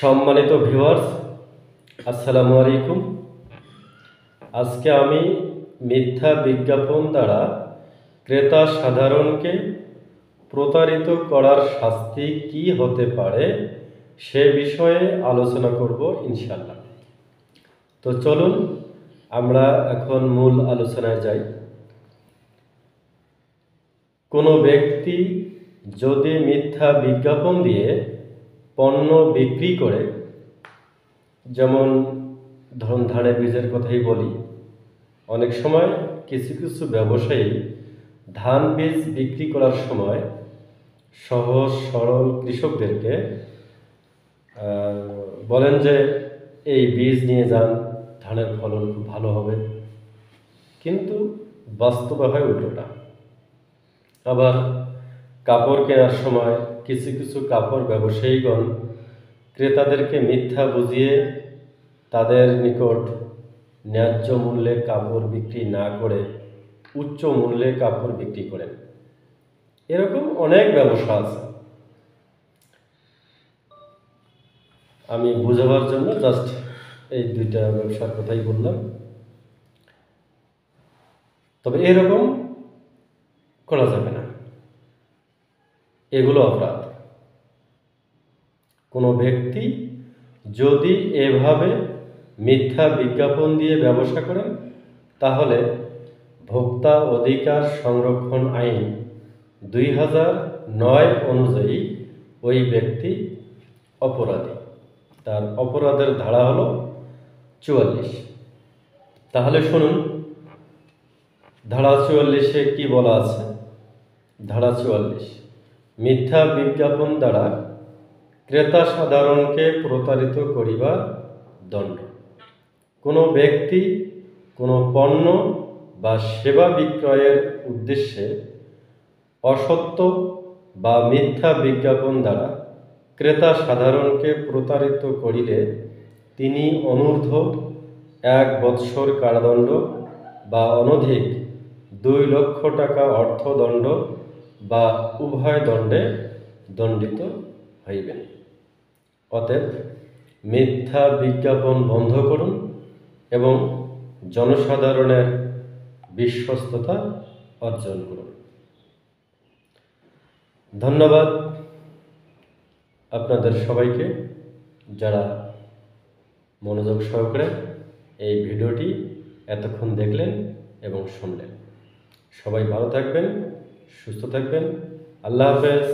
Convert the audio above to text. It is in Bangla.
সম্মানিত ভিউয়ার্স, আসসালামু আলাইকুম। আজকে আমি মিথ্যা বিজ্ঞাপন দ্বারা ক্রেতা সাধারণকে প্রতারিত করার শাস্তি কি হতে পারে সে বিষয়ে আলোচনা করব ইনশাআল্লাহ। তো চলুন আমরা এখন মূল আলোচনায় যাই। কোনো ব্যক্তি যদি মিথ্যা বিজ্ঞাপন দিয়ে পণ্য বিক্রি করে, যেমন ধরুন ধানের বীজের কথাই বলি, অনেক সময় কিছু কিছু ব্যবসায়ী ধান বীজ বিক্রি করার সময় সহজ সরল কৃষকদেরকে বলেন যে এই বীজ নিয়ে যান, ধানের ফলন খুব ভালো হবে, কিন্তু বাস্তবে হয় উল্টোটা। আবার কাপড় কেনার সময় কিছু কিছু কাপড় ব্যবসায়ীগণ ক্রেতাদেরকে মিথ্যা বুঝিয়ে তাদের নিকট ন্যায্য মূল্যে কাপড় বিক্রি না করে উচ্চ মূল্যে কাপড় বিক্রি করেন। এরকম অনেক ব্যবসা আছে। আমি বোঝাবার জন্য জাস্ট এই দুইটা ব্যবসার কথাই বললাম। তবে এরকম করা যাবে না, এগুলো অপরাধ। কোনো ব্যক্তি যদি এভাবে মিথ্যা বিজ্ঞাপন দিয়ে ব্যবসা করেন, তাহলে ভোক্তা অধিকার সংরক্ষণ আইন 2009 অনুযায়ী ওই ব্যক্তি অপরাধী। তার অপরাধের ধারা হলো 44। তাহলে শুনুন ধারা 44-এ কি বলা আছে। ধারা 44, মিথ্যা বিজ্ঞাপন দ্বারা ক্রেতা সাধারণকে প্রতারিত করিবার দণ্ড। কোনো ব্যক্তি কোনো পণ্য বা সেবা বিক্রয়ের উদ্দেশ্যে অসত্য বা মিথ্যা বিজ্ঞাপন দ্বারা ক্রেতা সাধারণকে প্রতারিত করিলে তিনি অনূর্ধ্ব 1 বৎসর কারাদণ্ড বা অনধিক 2 লক্ষ টাকা অর্থদণ্ড বা উভয় দণ্ডে দণ্ডিত হইবেন। অতএব মিথ্যা বিজ্ঞাপন বন্ধ করুন এবং জনসাধারণের বিশ্বস্ততা অর্জন করুন। ধন্যবাদ আপনাদের সবাইকে, যারা মনোযোগ সহকারে এই ভিডিওটি এতক্ষণ দেখলেন এবং শুনলেন। সবাই ভালো থাকবেন, সুস্থ থাকবেন। আল্লাহ হাফেজ।